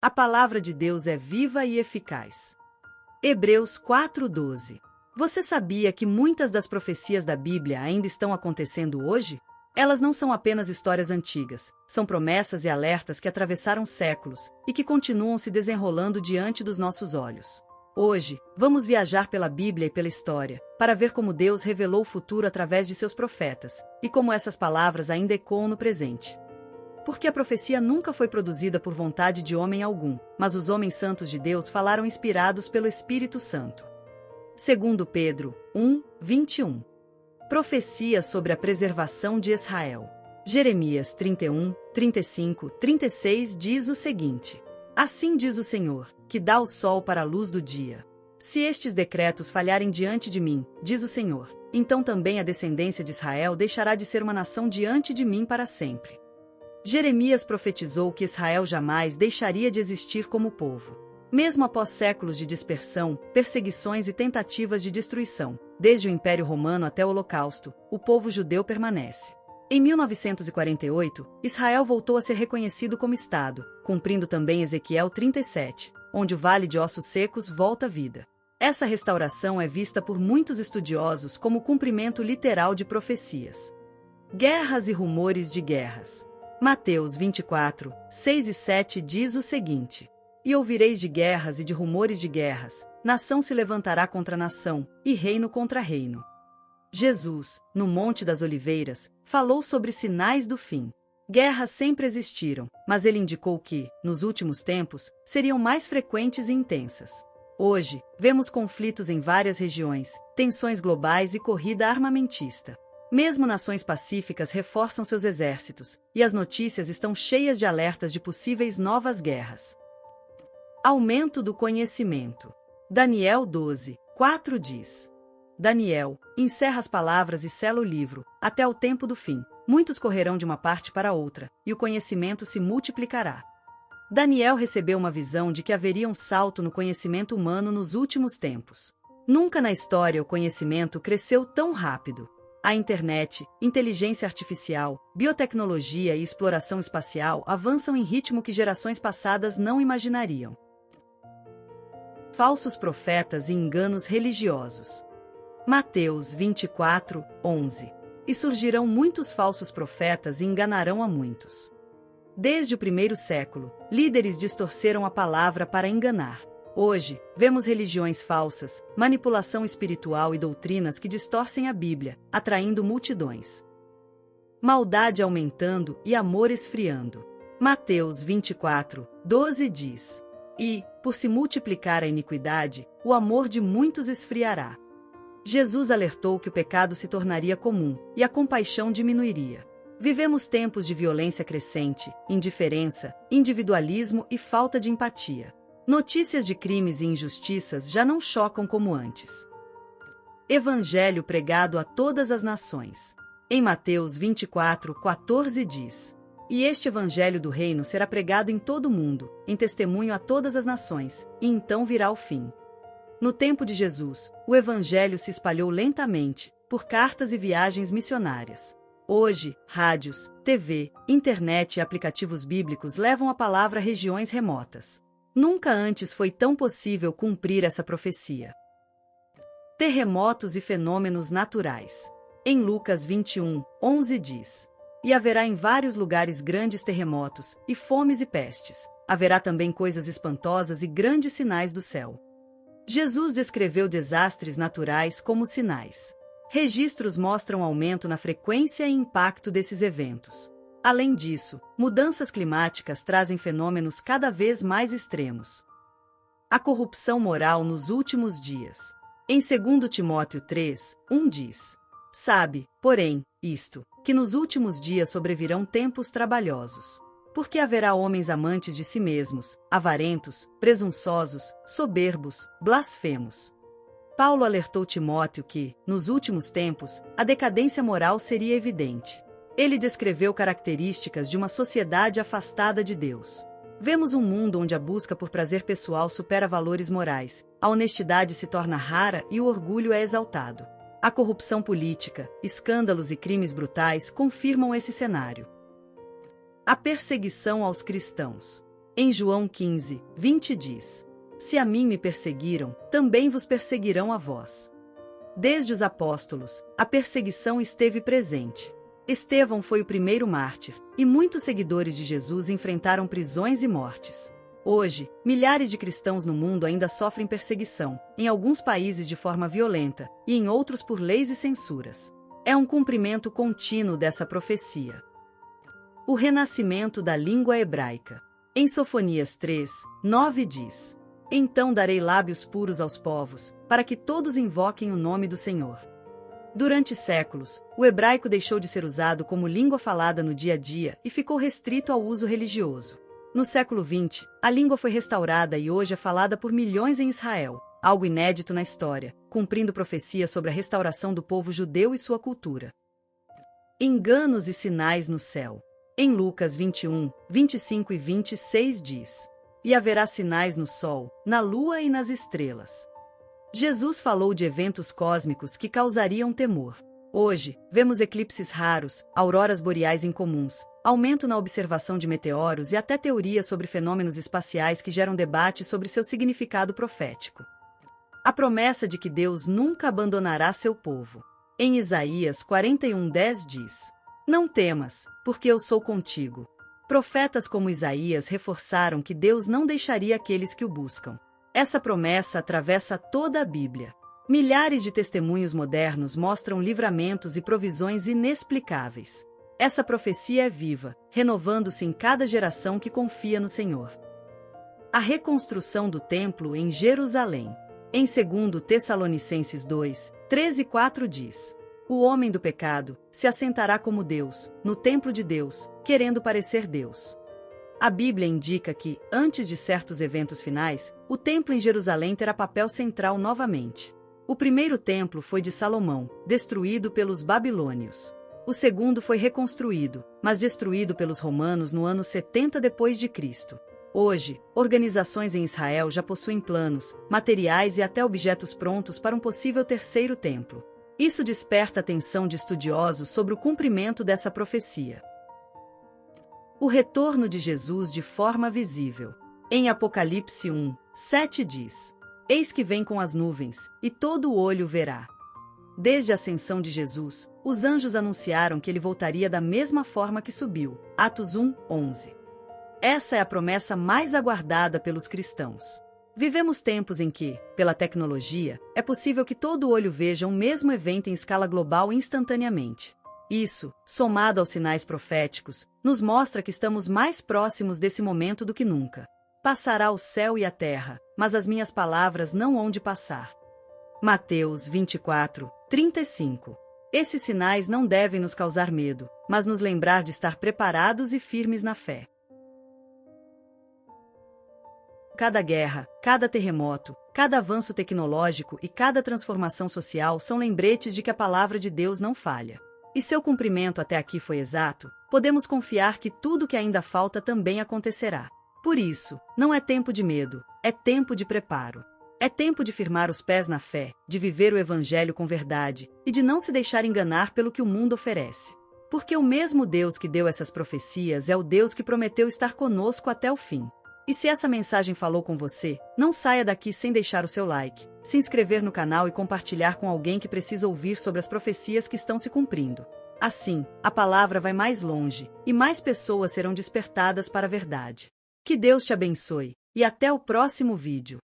A palavra de Deus é viva e eficaz. Hebreus 4:12. Você sabia que muitas das profecias da Bíblia ainda estão acontecendo hoje? Elas não são apenas histórias antigas, são promessas e alertas que atravessaram séculos e que continuam se desenrolando diante dos nossos olhos. Hoje, vamos viajar pela Bíblia e pela história, para ver como Deus revelou o futuro através de seus profetas, e como essas palavras ainda ecoam no presente. Porque a profecia nunca foi produzida por vontade de homem algum, mas os homens santos de Deus falaram inspirados pelo Espírito Santo. Segundo Pedro 1:21. Profecia sobre a preservação de Israel. Jeremias 31, 35, 36 diz o seguinte: Assim diz o Senhor, que dá o sol para a luz do dia. Se estes decretos falharem diante de mim, diz o Senhor, então também a descendência de Israel deixará de ser uma nação diante de mim para sempre. Jeremias profetizou que Israel jamais deixaria de existir como povo. Mesmo após séculos de dispersão, perseguições e tentativas de destruição, desde o Império Romano até o Holocausto, o povo judeu permanece. Em 1948, Israel voltou a ser reconhecido como Estado, cumprindo também Ezequiel 37, onde o Vale de Ossos Secos volta à vida. Essa restauração é vista por muitos estudiosos como o cumprimento literal de profecias. Guerras e rumores de guerras. Mateus 24, 6 e 7 diz o seguinte: E ouvireis de guerras e de rumores de guerras, nação se levantará contra nação, e reino contra reino. Jesus, no Monte das Oliveiras, falou sobre sinais do fim. Guerras sempre existiram, mas ele indicou que, nos últimos tempos, seriam mais frequentes e intensas. Hoje, vemos conflitos em várias regiões, tensões globais e corrida armamentista. Mesmo nações pacíficas reforçam seus exércitos, e as notícias estão cheias de alertas de possíveis novas guerras. Aumento do conhecimento. Daniel 12, 4 diz: Daniel, encerra as palavras e sela o livro, até o tempo do fim. Muitos correrão de uma parte para outra, e o conhecimento se multiplicará. Daniel recebeu uma visão de que haveria um salto no conhecimento humano nos últimos tempos. Nunca na história o conhecimento cresceu tão rápido. A internet, inteligência artificial, biotecnologia e exploração espacial avançam em ritmo que gerações passadas não imaginariam. Falsos profetas e enganos religiosos. Mateus 24, 11. E surgirão muitos falsos profetas e enganarão a muitos. Desde o primeiro século, líderes distorceram a palavra para enganar. Hoje, vemos religiões falsas, manipulação espiritual e doutrinas que distorcem a Bíblia, atraindo multidões. Maldade aumentando e amor esfriando. Mateus 24, 12 diz: E, por se multiplicar a iniquidade, o amor de muitos esfriará. Jesus alertou que o pecado se tornaria comum, e a compaixão diminuiria. Vivemos tempos de violência crescente, indiferença, individualismo e falta de empatia. Notícias de crimes e injustiças já não chocam como antes. Evangelho pregado a todas as nações. Em Mateus 24, 14 diz: E este evangelho do reino será pregado em todo o mundo, em testemunho a todas as nações, e então virá o fim. No tempo de Jesus, o evangelho se espalhou lentamente, por cartas e viagens missionárias. Hoje, rádios, TV, internet e aplicativos bíblicos levam a palavra a regiões remotas. Nunca antes foi tão possível cumprir essa profecia. Terremotos e fenômenos naturais. Em Lucas 21, 11 diz: E haverá em vários lugares grandes terremotos, e fomes e pestes. Haverá também coisas espantosas e grandes sinais do céu. Jesus descreveu desastres naturais como sinais. Registros mostram aumento na frequência e impacto desses eventos. Além disso, mudanças climáticas trazem fenômenos cada vez mais extremos. A corrupção moral nos últimos dias. Em 2 Timóteo 3, 1 diz: Sabe, porém, isto, que nos últimos dias sobrevirão tempos trabalhosos. Porque haverá homens amantes de si mesmos, avarentos, presunçosos, soberbos, blasfemos. Paulo alertou Timóteo que, nos últimos tempos, a decadência moral seria evidente. Ele descreveu características de uma sociedade afastada de Deus. Vemos um mundo onde a busca por prazer pessoal supera valores morais, a honestidade se torna rara e o orgulho é exaltado. A corrupção política, escândalos e crimes brutais confirmam esse cenário. A perseguição aos cristãos. Em João 15, 20 diz: Se a mim me perseguiram, também vos perseguirão a vós. Desde os apóstolos, a perseguição esteve presente. Estevão foi o primeiro mártir, e muitos seguidores de Jesus enfrentaram prisões e mortes. Hoje, milhares de cristãos no mundo ainda sofrem perseguição, em alguns países de forma violenta, e em outros por leis e censuras. É um cumprimento contínuo dessa profecia. O renascimento da língua hebraica. Em Sofonias 3, 9 diz: Então darei lábios puros aos povos, para que todos invoquem o nome do Senhor. Durante séculos, o hebraico deixou de ser usado como língua falada no dia a dia e ficou restrito ao uso religioso. No século XX, a língua foi restaurada e hoje é falada por milhões em Israel, algo inédito na história, cumprindo profecia sobre a restauração do povo judeu e sua cultura. Enganos e sinais no céu. Em Lucas 21, 25 e 26 diz: E haverá sinais no sol, na lua e nas estrelas. Jesus falou de eventos cósmicos que causariam temor. Hoje, vemos eclipses raros, auroras boreais incomuns, aumento na observação de meteoros e até teorias sobre fenômenos espaciais que geram debate sobre seu significado profético. A promessa de que Deus nunca abandonará seu povo. Em Isaías 41:10 diz: Não temas, porque eu sou contigo. Profetas como Isaías reforçaram que Deus não deixaria aqueles que o buscam. Essa promessa atravessa toda a Bíblia. Milhares de testemunhos modernos mostram livramentos e provisões inexplicáveis. Essa profecia é viva, renovando-se em cada geração que confia no Senhor. A reconstrução do templo em Jerusalém. Em 2 Tessalonicenses 2, 13 e 4 diz: O homem do pecado se assentará como Deus, no templo de Deus, querendo parecer Deus. A Bíblia indica que, antes de certos eventos finais, o templo em Jerusalém terá papel central novamente. O primeiro templo foi de Salomão, destruído pelos babilônios. O segundo foi reconstruído, mas destruído pelos romanos no ano 70 d.C. Hoje, organizações em Israel já possuem planos, materiais e até objetos prontos para um possível terceiro templo. Isso desperta a atenção de estudiosos sobre o cumprimento dessa profecia. O retorno de Jesus de forma visível. Em Apocalipse 1, 7 diz: Eis que vem com as nuvens, e todo o olho verá. Desde a ascensão de Jesus, os anjos anunciaram que ele voltaria da mesma forma que subiu. Atos 1, 11. Essa é a promessa mais aguardada pelos cristãos. Vivemos tempos em que, pela tecnologia, é possível que todo olho veja um mesmo evento em escala global instantaneamente. Isso, somado aos sinais proféticos, nos mostra que estamos mais próximos desse momento do que nunca. Passará o céu e a terra, mas as minhas palavras não hão de passar. Mateus 24, 35. Esses sinais não devem nos causar medo, mas nos lembrar de estar preparados e firmes na fé. Cada guerra, cada terremoto, cada avanço tecnológico e cada transformação social são lembretes de que a palavra de Deus não falha. E seu cumprimento até aqui foi exato, podemos confiar que tudo que ainda falta também acontecerá. Por isso, não é tempo de medo, é tempo de preparo. É tempo de firmar os pés na fé, de viver o Evangelho com verdade e de não se deixar enganar pelo que o mundo oferece. Porque o mesmo Deus que deu essas profecias é o Deus que prometeu estar conosco até o fim. E se essa mensagem falou com você, não saia daqui sem deixar o seu like, se inscrever no canal e compartilhar com alguém que precisa ouvir sobre as profecias que estão se cumprindo. Assim, a palavra vai mais longe, e mais pessoas serão despertadas para a verdade. Que Deus te abençoe, e até o próximo vídeo.